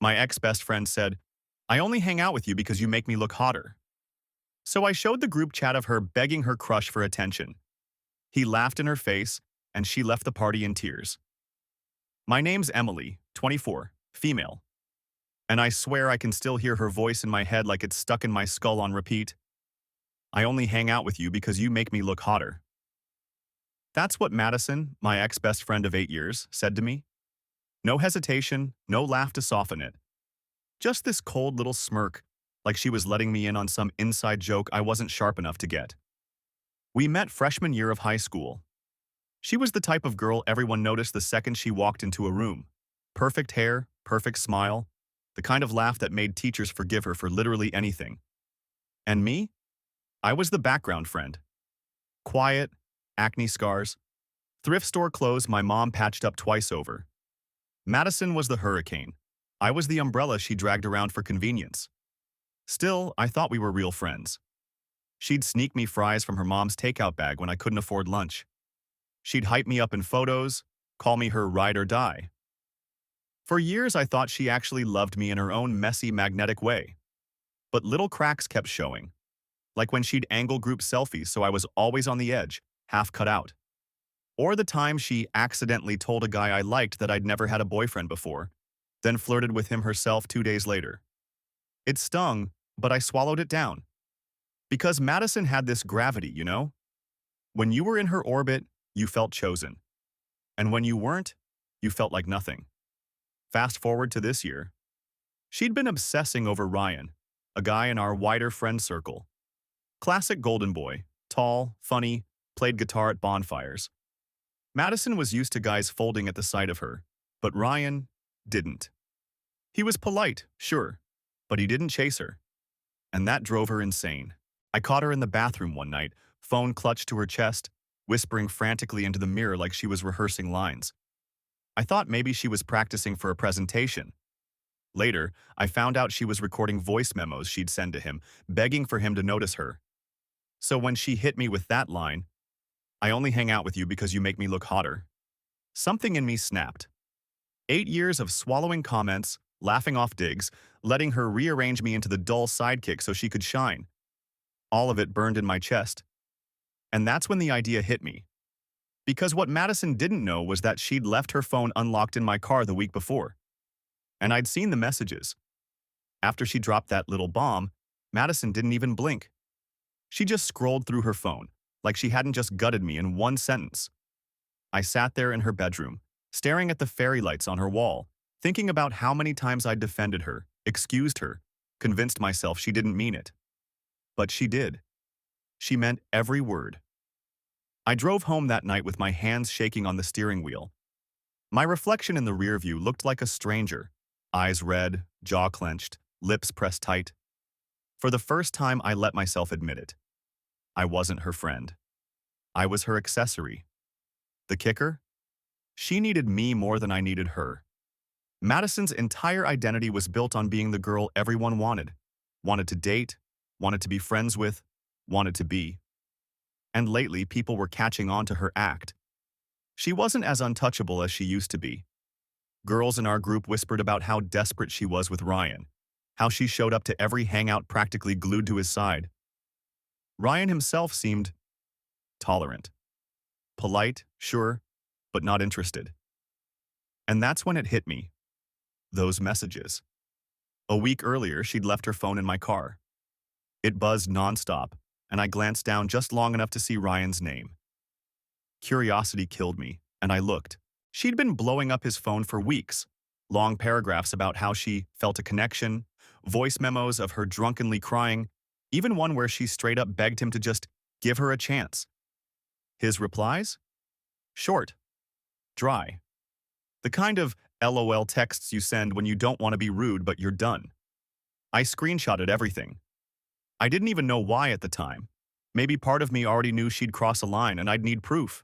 My ex-best friend said, "I only hang out with you because you make me look hotter." So I showed the group chat of her begging her crush for attention. He laughed in her face, and she left the party in tears. My name's Emily, 24, female. And I swear I can still hear her voice in my head like it's stuck in my skull on repeat. I only hang out with you because you make me look hotter. That's what Madison, my ex-best friend of 8 years, said to me. No hesitation, no laugh to soften it. Just this cold little smirk, like she was letting me in on some inside joke I wasn't sharp enough to get. We met freshman year of high school. She was the type of girl everyone noticed the second she walked into a room. Perfect hair, perfect smile, the kind of laugh that made teachers forgive her for literally anything. And me? I was the background friend. Quiet, acne scars, thrift store clothes my mom patched up twice over. Madison was the hurricane. I was the umbrella she dragged around for convenience. Still, I thought we were real friends. She'd sneak me fries from her mom's takeout bag when I couldn't afford lunch. She'd hype me up in photos, call me her ride or die. For years, I thought she actually loved me in her own messy, magnetic way. But little cracks kept showing. Like when she'd angle group selfies so I was always on the edge, half cut out. Or the time she accidentally told a guy I liked that I'd never had a boyfriend before, then flirted with him herself 2 days later. It stung, but I swallowed it down. Because Madison had this gravity, you know? When you were in her orbit, you felt chosen. And when you weren't, you felt like nothing. Fast forward to this year. She'd been obsessing over Ryan, a guy in our wider friend circle. Classic golden boy, tall, funny, played guitar at bonfires. Madison was used to guys folding at the sight of her, but Ryan didn't. He was polite, sure, but he didn't chase her. And that drove her insane. I caught her in the bathroom one night, phone clutched to her chest, whispering frantically into the mirror like she was rehearsing lines. I thought maybe she was practicing for a presentation. Later, I found out she was recording voice memos she'd send to him, begging for him to notice her. So when she hit me with that line, "I only hang out with you because you make me look hotter," something in me snapped. 8 years of swallowing comments, laughing off digs, letting her rearrange me into the dull sidekick so she could shine. All of it burned in my chest. And that's when the idea hit me. Because what Madison didn't know was that she'd left her phone unlocked in my car the week before. And I'd seen the messages. After she dropped that little bomb, Madison didn't even blink. She just scrolled through her phone, like she hadn't just gutted me in one sentence. I sat there in her bedroom, staring at the fairy lights on her wall, thinking about how many times I'd defended her, excused her, convinced myself she didn't mean it. But she did. She meant every word. I drove home that night with my hands shaking on the steering wheel. My reflection in the rearview looked like a stranger, eyes red, jaw clenched, lips pressed tight. For the first time, I let myself admit it. I wasn't her friend. I was her accessory. The kicker? She needed me more than I needed her. Madison's entire identity was built on being the girl everyone wanted. Wanted to date, wanted to be friends with, wanted to be. And lately, people were catching on to her act. She wasn't as untouchable as she used to be. Girls in our group whispered about how desperate she was with Ryan, how she showed up to every hangout practically glued to his side. Ryan himself seemed tolerant. Polite, sure, but not interested. And that's when it hit me. Those messages. A week earlier, she'd left her phone in my car. It buzzed nonstop, and I glanced down just long enough to see Ryan's name. Curiosity killed me, and I looked. She'd been blowing up his phone for weeks. Long paragraphs about how she felt a connection, voice memos of her drunkenly crying, even one where she straight up begged him to just give her a chance. His replies? Short. Dry. The kind of LOL texts you send when you don't want to be rude but you're done. I screenshotted everything. I didn't even know why at the time. Maybe part of me already knew she'd cross a line and I'd need proof.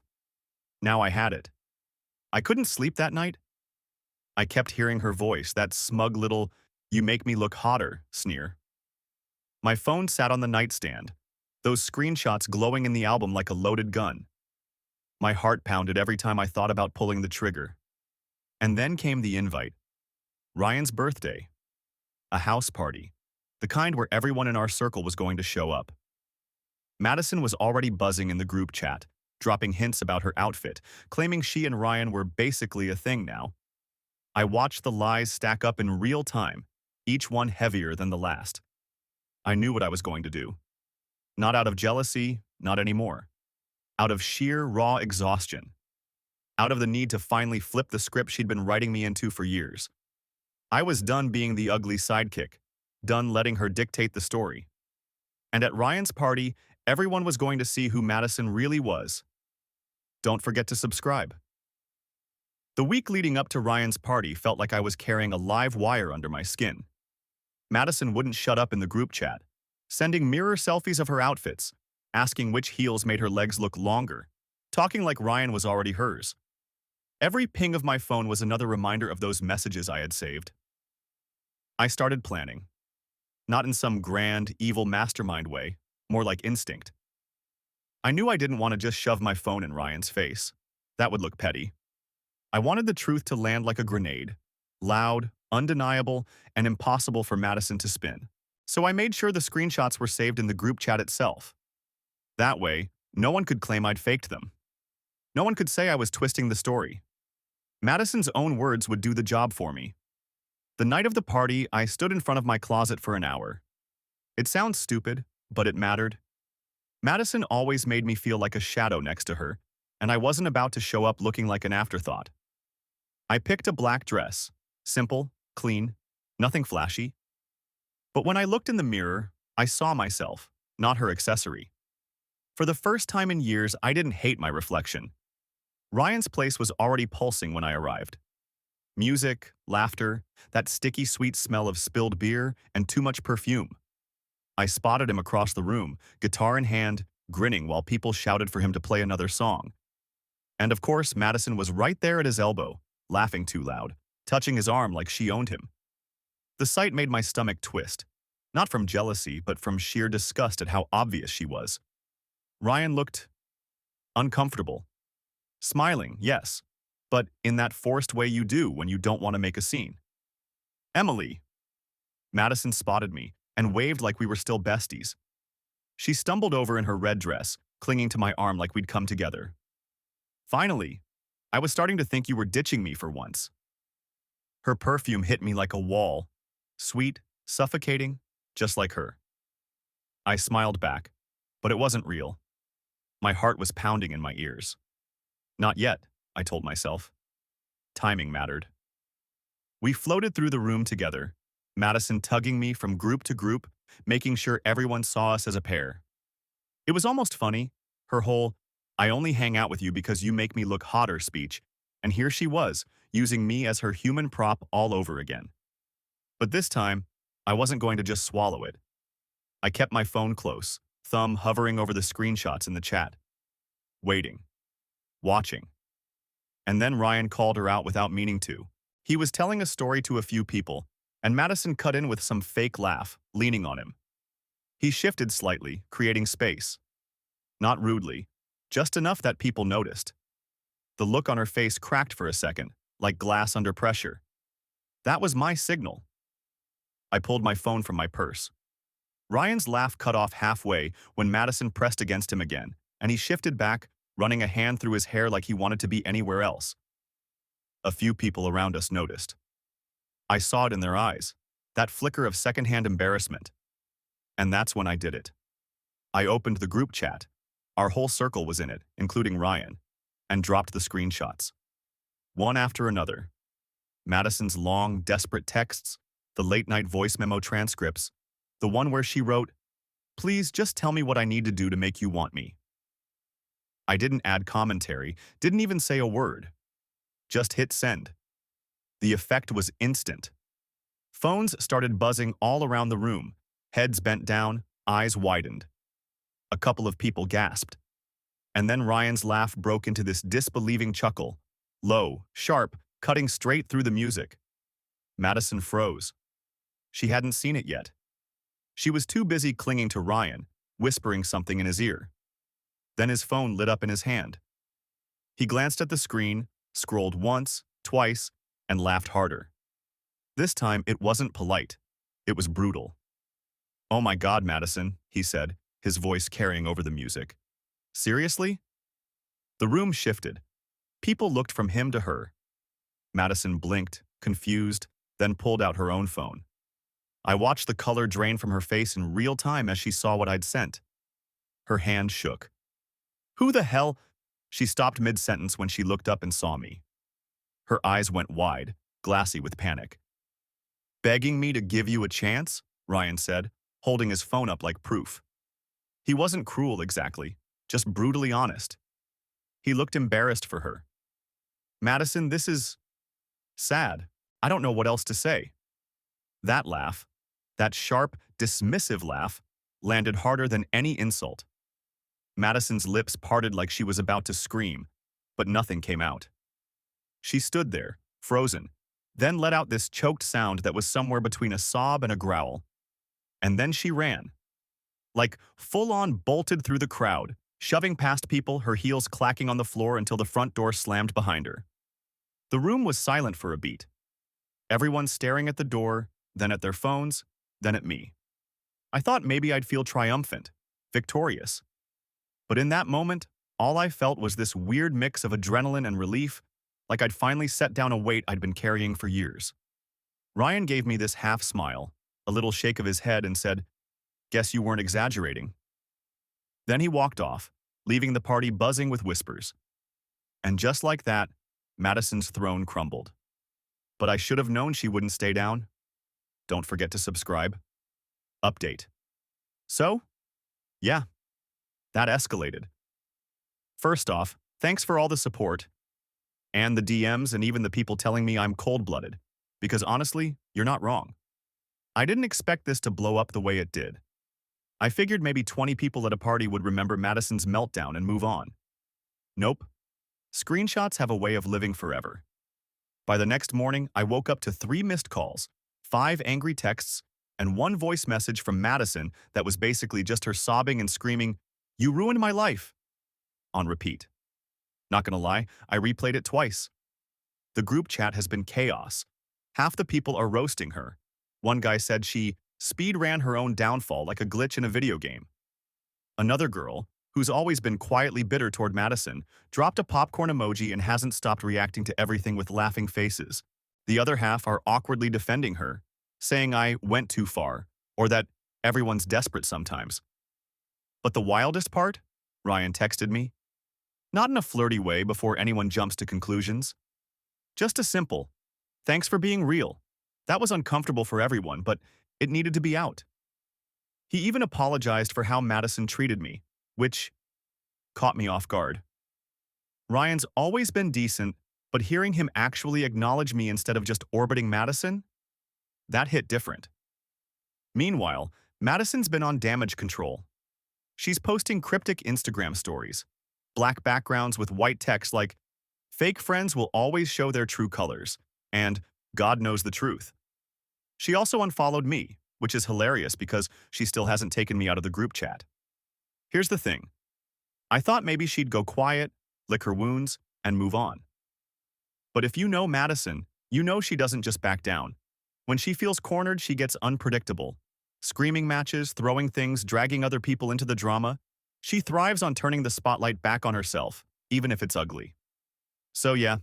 Now I had it. I couldn't sleep that night. I kept hearing her voice, that smug little, "you make me look hotter" sneer. My phone sat on the nightstand, those screenshots glowing in the album like a loaded gun. My heart pounded every time I thought about pulling the trigger. And then came the invite. Ryan's birthday. A house party. The kind where everyone in our circle was going to show up. Madison was already buzzing in the group chat, dropping hints about her outfit, claiming she and Ryan were basically a thing now. I watched the lies stack up in real time, each one heavier than the last. I knew what I was going to do. Not out of jealousy, not anymore. Out of sheer, raw exhaustion. Out of the need to finally flip the script she'd been writing me into for years. I was done being the ugly sidekick, done letting her dictate the story. And at Ryan's party, everyone was going to see who Madison really was. Don't forget to subscribe. The week leading up to Ryan's party felt like I was carrying a live wire under my skin. Madison wouldn't shut up in the group chat, sending mirror selfies of her outfits, asking which heels made her legs look longer, talking like Ryan was already hers. Every ping of my phone was another reminder of those messages I had saved. I started planning. Not in some grand, evil mastermind way, more like instinct. I knew I didn't want to just shove my phone in Ryan's face. That would look petty. I wanted the truth to land like a grenade, loud, undeniable, and impossible for Madison to spin. So I made sure the screenshots were saved in the group chat itself. That way, no one could claim I'd faked them. No one could say I was twisting the story. Madison's own words would do the job for me. The night of the party, I stood in front of my closet for an hour. It sounds stupid, but it mattered. Madison always made me feel like a shadow next to her, and I wasn't about to show up looking like an afterthought. I picked a black dress, simple, clean, nothing flashy. But when I looked in the mirror, I saw myself, not her accessory. For the first time in years, I didn't hate my reflection. Ryan's place was already pulsing when I arrived. Music, laughter, that sticky sweet smell of spilled beer, and too much perfume. I spotted him across the room, guitar in hand, grinning while people shouted for him to play another song. And of course, Madison was right there at his elbow, laughing too loud, touching his arm like she owned him. The sight made my stomach twist, not from jealousy, but from sheer disgust at how obvious she was. Ryan looked uncomfortable. Smiling, yes, but in that forced way you do when you don't want to make a scene. Emily. Madison spotted me and waved like we were still besties. She stumbled over in her red dress, clinging to my arm like we'd come together. Finally, I was starting to think you were ditching me for once. Her perfume hit me like a wall, sweet, suffocating, just like her. I smiled back, but it wasn't real. My heart was pounding in my ears. Not yet, I told myself. Timing mattered. We floated through the room together, Madison tugging me from group to group, making sure everyone saw us as a pair. It was almost funny, her whole, "I only hang out with you because you make me look hotter" speech, and here she was, using me as her human prop all over again. But this time, I wasn't going to just swallow it. I kept my phone close, thumb hovering over the screenshots in the chat. Waiting. Watching. And then Ryan called her out without meaning to. He was telling a story to a few people, and Madison cut in with some fake laugh, leaning on him. He shifted slightly, creating space. Not rudely, just enough that people noticed. The look on her face cracked for a second, like glass under pressure. That was my signal. I pulled my phone from my purse. Ryan's laugh cut off halfway when Madison pressed against him again, and he shifted back, running a hand through his hair like he wanted to be anywhere else. A few people around us noticed. I saw it in their eyes, that flicker of secondhand embarrassment. And that's when I did it. I opened the group chat. Our whole circle was in it, including Ryan, and dropped the screenshots. One after another. Madison's long, desperate texts, the late-night voice memo transcripts, the one where she wrote, "Please just tell me what I need to do to make you want me." I didn't add commentary, didn't even say a word. Just hit send. The effect was instant. Phones started buzzing all around the room, heads bent down, eyes widened. A couple of people gasped. And then Ryan's laugh broke into this disbelieving chuckle, low, sharp, cutting straight through the music. Madison froze. She hadn't seen it yet. She was too busy clinging to Ryan, whispering something in his ear. Then his phone lit up in his hand. He glanced at the screen, scrolled once, twice, and laughed harder. This time, it wasn't polite. It was brutal. "Oh my God, Madison," he said, his voice carrying over the music. "Seriously?" The room shifted. People looked from him to her. Madison blinked, confused, then pulled out her own phone. I watched the color drain from her face in real time as she saw what I'd sent. Her hand shook. "Who the hell?" She stopped mid-sentence when she looked up and saw me. Her eyes went wide, glassy with panic. "Begging me to give you a chance?" Ryan said, holding his phone up like proof. He wasn't cruel exactly, just brutally honest. He looked embarrassed for her. "Madison, this is sad. I don't know what else to say." That laugh, that sharp, dismissive laugh, landed harder than any insult. Madison's lips parted like she was about to scream, but nothing came out. She stood there, frozen, then let out this choked sound that was somewhere between a sob and a growl. And then she ran. Like, full-on bolted through the crowd, shoving past people, her heels clacking on the floor until the front door slammed behind her. The room was silent for a beat. Everyone staring at the door, then at their phones, then at me. I thought maybe I'd feel triumphant, victorious. But in that moment, all I felt was this weird mix of adrenaline and relief, like I'd finally set down a weight I'd been carrying for years. Ryan gave me this half smile, a little shake of his head, and said, "Guess you weren't exaggerating." Then he walked off, leaving the party buzzing with whispers. And just like that, Madison's throne crumbled. But I should have known she wouldn't stay down. Don't forget to subscribe. Update. So, yeah, that escalated. First off, thanks for all the support, and the DMs and even the people telling me I'm cold-blooded, because honestly, you're not wrong. I didn't expect this to blow up the way it did. I figured maybe 20 people at a party would remember Madison's meltdown and move on. Nope. Screenshots have a way of living forever. By the next morning, I woke up to 3 missed calls, 5 angry texts, and 1 voice message from Madison that was basically just her sobbing and screaming, "You ruined my life," on repeat. Not gonna lie, I replayed it twice. The group chat has been chaos. Half the people are roasting her. One guy said she speed ran her own downfall like a glitch in a video game. Another girl, who's always been quietly bitter toward Madison, dropped a popcorn emoji and hasn't stopped reacting to everything with laughing faces. The other half are awkwardly defending her, saying I went too far, or that everyone's desperate sometimes. But the wildest part? Ryan texted me. Not in a flirty way before anyone jumps to conclusions. Just a simple, "Thanks for being real." That was uncomfortable for everyone, but it needed to be out. He even apologized for how Madison treated me, which caught me off guard. Ryan's always been decent, but hearing him actually acknowledge me instead of just orbiting Madison, that hit different. Meanwhile, Madison's been on damage control. She's posting cryptic Instagram stories, black backgrounds with white text like, "Fake friends will always show their true colors," and "God knows the truth." She also unfollowed me, which is hilarious because she still hasn't taken me out of the group chat. Here's the thing. I thought maybe she'd go quiet, lick her wounds, and move on. But if you know Madison, you know she doesn't just back down. When she feels cornered, she gets unpredictable. Screaming matches, throwing things, dragging other people into the drama. She thrives on turning the spotlight back on herself, even if it's ugly. So yeah,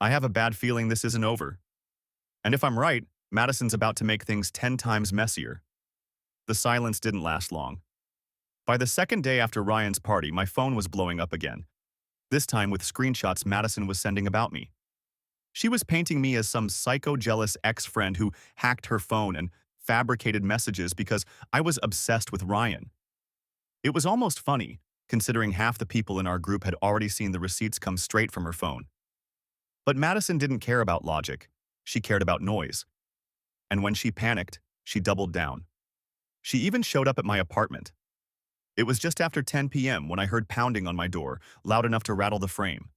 I have a bad feeling this isn't over. And if I'm right, Madison's about to make things 10 times messier. The silence didn't last long. By the second day after Ryan's party, my phone was blowing up again. This time with screenshots Madison was sending about me. She was painting me as some psycho-jealous ex-friend who hacked her phone and fabricated messages because I was obsessed with Ryan. It was almost funny, considering half the people in our group had already seen the receipts come straight from her phone. But Madison didn't care about logic. She cared about noise. And when she panicked, she doubled down. She even showed up at my apartment. It was just after 10 p.m. when I heard pounding on my door, loud enough to rattle the frame.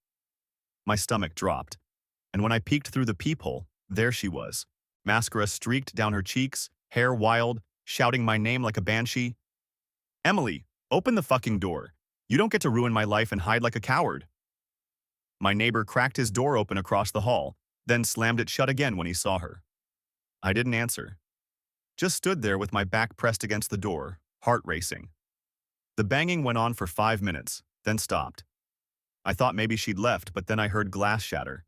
My stomach dropped, and when I peeked through the peephole, there she was. Mascara streaked down her cheeks, hair wild, shouting my name like a banshee. "Emily, open the fucking door. You don't get to ruin my life and hide like a coward." My neighbor cracked his door open across the hall, then slammed it shut again when he saw her. I didn't answer. Just stood there with my back pressed against the door, heart racing. The banging went on for 5 minutes, then stopped. I thought maybe she'd left, but then I heard glass shatter.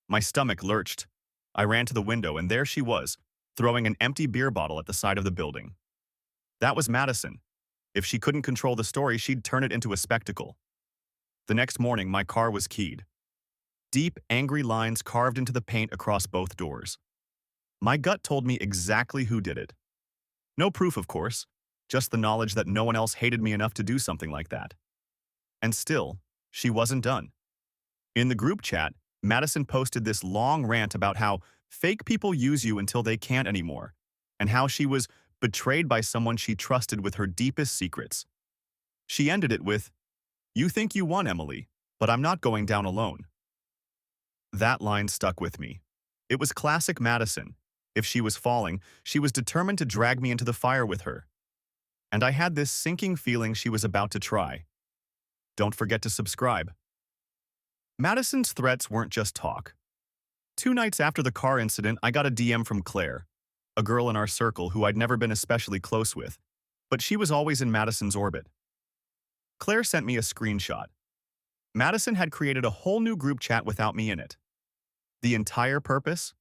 My stomach lurched. I ran to the window, and there she was, throwing an empty beer bottle at the side of the building. That was Madison. If she couldn't control the story, she'd turn it into a spectacle. The next morning, my car was keyed. Deep, angry lines carved into the paint across both doors. My gut told me exactly who did it. No proof, of course, just the knowledge that no one else hated me enough to do something like that. And still, she wasn't done. In the group chat, Madison posted this long rant about how fake people use you until they can't anymore, and how she was betrayed by someone she trusted with her deepest secrets. She ended it with, "You think you won, Emily, but I'm not going down alone." That line stuck with me. It was classic Madison. If she was falling, she was determined to drag me into the fire with her. And I had this sinking feeling she was about to try. Don't forget to subscribe. Madison's threats weren't just talk. 2 nights after the car incident, I got a DM from Claire, a girl in our circle who I'd never been especially close with, but she was always in Madison's orbit. Claire sent me a screenshot. Madison had created a whole new group chat without me in it. The entire purpose?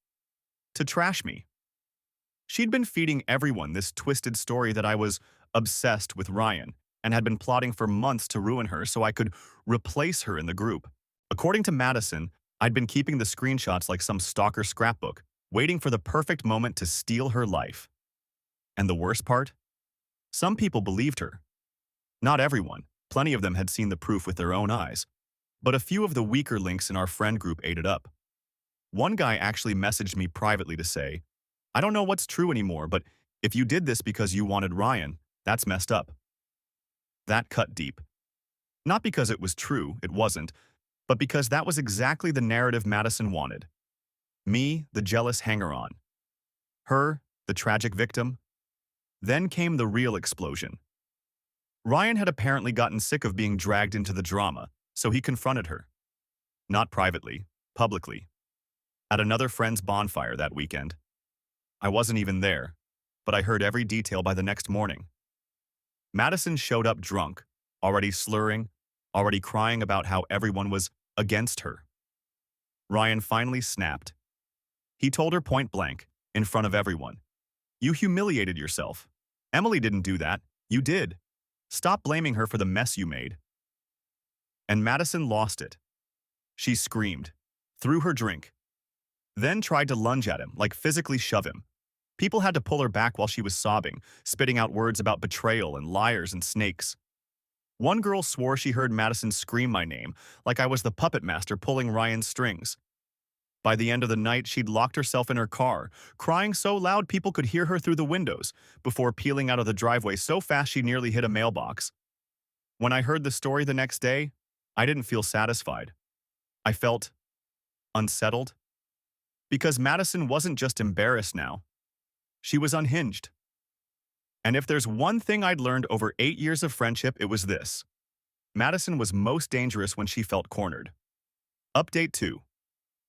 To trash me. She'd been feeding everyone this twisted story that I was obsessed with Ryan and had been plotting for months to ruin her so I could replace her in the group. According to Madison, I'd been keeping the screenshots like some stalker scrapbook, waiting for the perfect moment to steal her life. And the worst part? Some people believed her. Not everyone. Plenty of them had seen the proof with their own eyes. But a few of the weaker links in our friend group ate it up. One guy actually messaged me privately to say, "I don't know what's true anymore, but if you did this because you wanted Ryan, that's messed up." That cut deep. Not because it was true, it wasn't, but because that was exactly the narrative Madison wanted. Me, the jealous hanger-on. Her, the tragic victim. Then came the real explosion. Ryan had apparently gotten sick of being dragged into the drama, so he confronted her. Not privately, publicly. At another friend's bonfire that weekend. I wasn't even there, but I heard every detail by the next morning. Madison showed up drunk, already slurring, already crying about how everyone was against her. Ryan finally snapped. He told her point blank, in front of everyone, "You humiliated yourself. Emily didn't do that. You did. Stop blaming her for the mess you made." And Madison lost it. She screamed, threw her drink, then tried to lunge at him, like physically shove him. People had to pull her back while she was sobbing, spitting out words about betrayal and liars and snakes. One girl swore she heard Madison scream my name, like I was the puppet master pulling Ryan's strings. By the end of the night, she'd locked herself in her car, crying so loud people could hear her through the windows, before peeling out of the driveway so fast she nearly hit a mailbox. When I heard the story the next day, I didn't feel satisfied. I felt unsettled. Because Madison wasn't just embarrassed now. She was unhinged. And if there's one thing I'd learned over 8 years of friendship, it was this. Madison was most dangerous when she felt cornered. Update 2.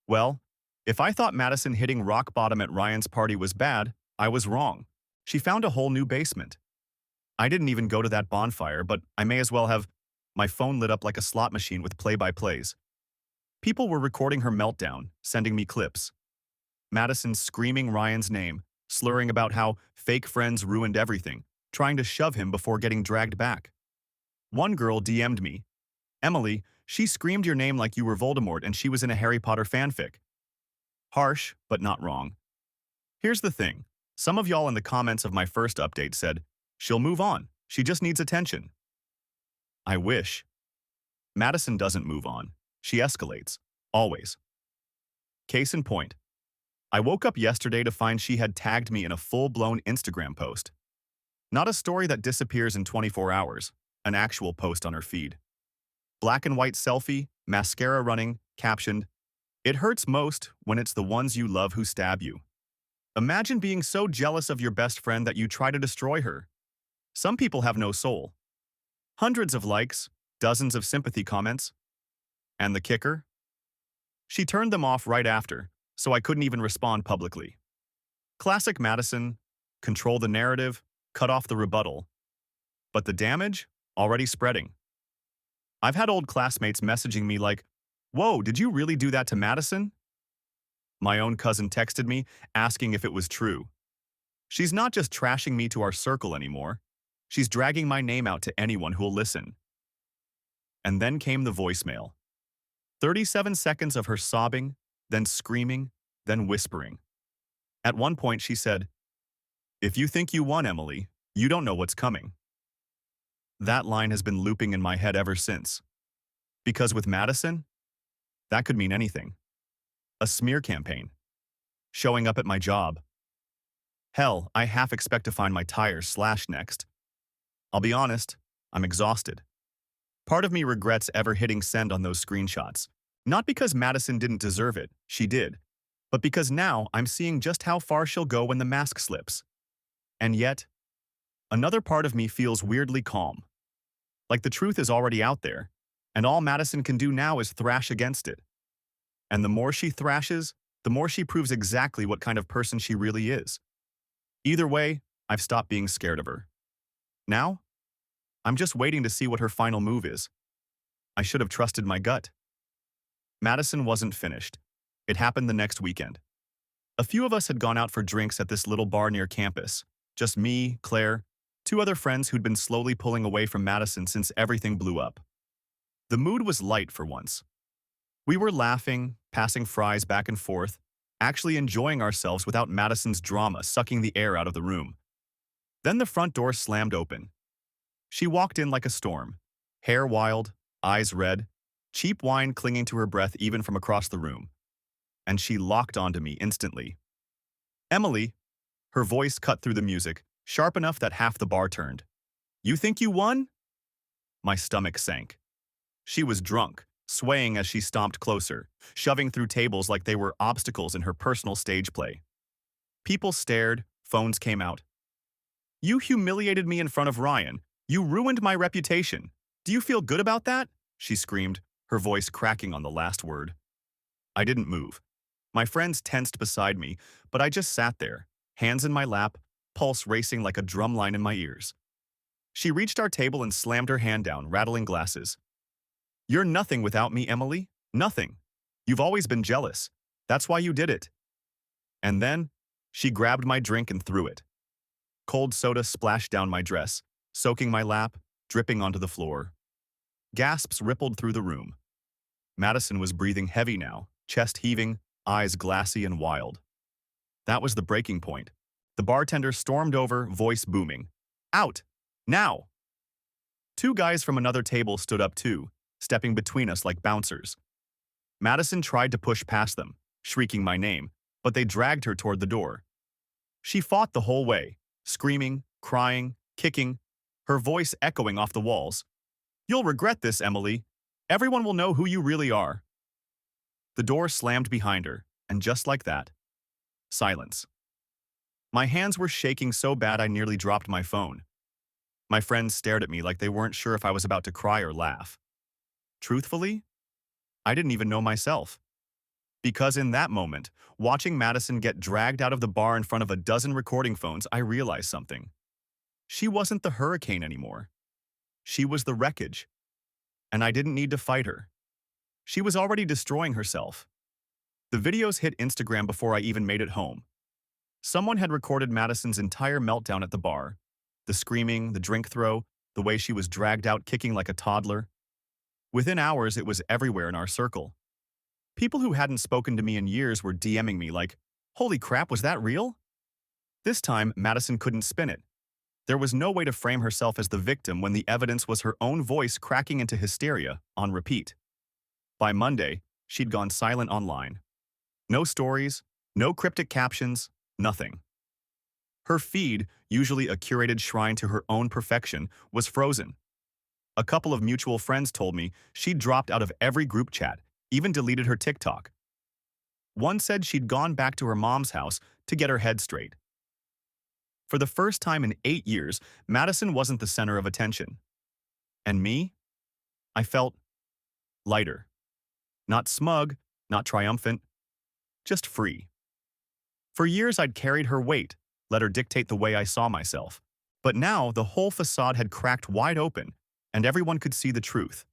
Well, if I thought Madison hitting rock bottom at Ryan's party was bad, I was wrong. She found a whole new basement. I didn't even go to that bonfire, but I may as well have. My phone lit up like a slot machine with play-by-plays. People were recording her meltdown, sending me clips. Madison screaming Ryan's name, slurring about how fake friends ruined everything, trying to shove him before getting dragged back. One girl DM'd me, "Emily, she screamed your name like you were Voldemort and she was in a Harry Potter fanfic." Harsh, but not wrong. Here's the thing. Some of y'all in the comments of my first update said, "She'll move on. She just needs attention." I wish. Madison doesn't move on. She escalates. Always. Case in point. I woke up yesterday to find she had tagged me in a full-blown Instagram post. Not a story that disappears in 24 hours, an actual post on her feed. Black and white selfie, mascara running, captioned, "It hurts most when it's the ones you love who stab you." Imagine being so jealous of your best friend that you try to destroy her. Some people have no soul. Hundreds of likes, dozens of sympathy comments. And the kicker? She turned them off right after, so I couldn't even respond publicly. Classic Madison, control the narrative, cut off the rebuttal. But the damage? Already spreading. I've had old classmates messaging me like, "Whoa, did you really do that to Madison?" My own cousin texted me, asking if it was true. She's not just trashing me to our circle anymore. She's dragging my name out to anyone who'll listen. And then came the voicemail. 37 seconds of her sobbing, then screaming, then whispering. At one point she said, "If you think you won, Emily, you don't know what's coming." That line has been looping in my head ever since. Because with Madison, that could mean anything. A smear campaign. Showing up at my job. Hell, I half expect to find my tires slashed next. I'll be honest, I'm exhausted. Part of me regrets ever hitting send on those screenshots. Not because Madison didn't deserve it, she did, but because now I'm seeing just how far she'll go when the mask slips. And yet, another part of me feels weirdly calm. Like the truth is already out there, and all Madison can do now is thrash against it. And the more she thrashes, the more she proves exactly what kind of person she really is. Either way, I've stopped being scared of her. Now, I'm just waiting to see what her final move is. I should have trusted my gut. Madison wasn't finished. It happened the next weekend. A few of us had gone out for drinks at this little bar near campus. Just me, Claire, two other friends who'd been slowly pulling away from Madison since everything blew up. The mood was light for once. We were laughing, passing fries back and forth, actually enjoying ourselves without Madison's drama sucking the air out of the room. Then the front door slammed open. She walked in like a storm, hair wild, eyes red, cheap wine clinging to her breath even from across the room. And she locked onto me instantly. "Emily," her voice cut through the music, sharp enough that half the bar turned. "You think you won?" My stomach sank. She was drunk, swaying as she stomped closer, shoving through tables like they were obstacles in her personal stage play. People stared, phones came out. "You humiliated me in front of Ryan. You ruined my reputation. Do you feel good about that?" she screamed, her voice cracking on the last word. I didn't move. My friends tensed beside me, but I just sat there, hands in my lap, pulse racing like a drumline in my ears. She reached our table and slammed her hand down, rattling glasses. "You're nothing without me, Emily. Nothing. You've always been jealous. That's why you did it." And then, she grabbed my drink and threw it. Cold soda splashed down my dress, soaking my lap, dripping onto the floor. Gasps rippled through the room. Madison was breathing heavy now, chest heaving, eyes glassy and wild. That was the breaking point. The bartender stormed over, voice booming. "Out! Now!" Two guys from another table stood up too, stepping between us like bouncers. Madison tried to push past them, shrieking my name, but they dragged her toward the door. She fought the whole way, screaming, crying, kicking, her voice echoing off the walls. "You'll regret this, Emily. Everyone will know who you really are." The door slammed behind her, and just like that, silence. My hands were shaking so bad I nearly dropped my phone. My friends stared at me like they weren't sure if I was about to cry or laugh. Truthfully, I didn't even know myself. Because in that moment, watching Madison get dragged out of the bar in front of a dozen recording phones, I realized something. She wasn't the hurricane anymore. She was the wreckage. And I didn't need to fight her. She was already destroying herself. The videos hit Instagram before I even made it home. Someone had recorded Madison's entire meltdown at the bar. The screaming, the drink throw, the way she was dragged out kicking like a toddler. Within hours, it was everywhere in our circle. People who hadn't spoken to me in years were DMing me like, "Holy crap, was that real?" This time, Madison couldn't spin it. There was no way to frame herself as the victim when the evidence was her own voice cracking into hysteria, on repeat. By Monday, she'd gone silent online. No stories, no cryptic captions, nothing. Her feed, usually a curated shrine to her own perfection, was frozen. A couple of mutual friends told me she'd dropped out of every group chat, even deleted her TikTok. One said she'd gone back to her mom's house to get her head straight. For the first time in 8 years, Madison wasn't the center of attention. And me? I felt lighter. Not smug, not triumphant, just free. For years, I'd carried her weight, let her dictate the way I saw myself. But now, the whole facade had cracked wide open, and everyone could see the truth.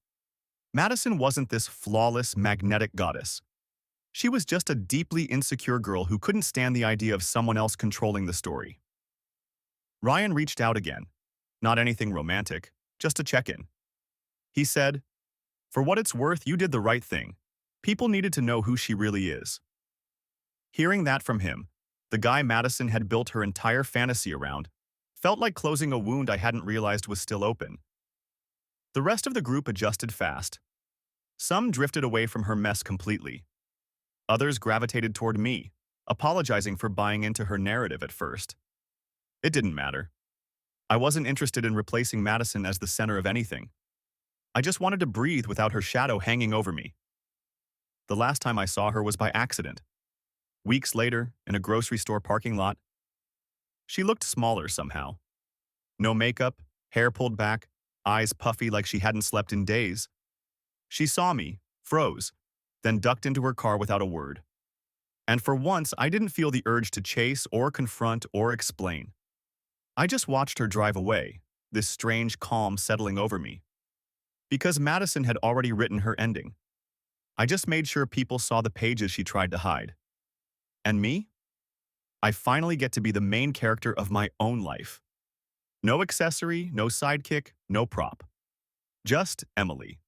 Madison wasn't this flawless, magnetic goddess. She was just a deeply insecure girl who couldn't stand the idea of someone else controlling the story. Ryan reached out again. Not anything romantic, just a check-in. He said, "For what it's worth, you did the right thing. People needed to know who she really is." Hearing that from him, the guy Madison had built her entire fantasy around, felt like closing a wound I hadn't realized was still open. The rest of the group adjusted fast. Some drifted away from her mess completely. Others gravitated toward me, apologizing for buying into her narrative at first. It didn't matter. I wasn't interested in replacing Madison as the center of anything. I just wanted to breathe without her shadow hanging over me. The last time I saw her was by accident. Weeks later, in a grocery store parking lot. She looked smaller somehow. No makeup, hair pulled back, eyes puffy like she hadn't slept in days. She saw me, froze, then ducked into her car without a word. And for once, I didn't feel the urge to chase or confront or explain. I just watched her drive away, this strange calm settling over me. Because Madison had already written her ending. I just made sure people saw the pages she tried to hide. And me? I finally get to be the main character of my own life. No accessory, no sidekick, no prop. Just Emily.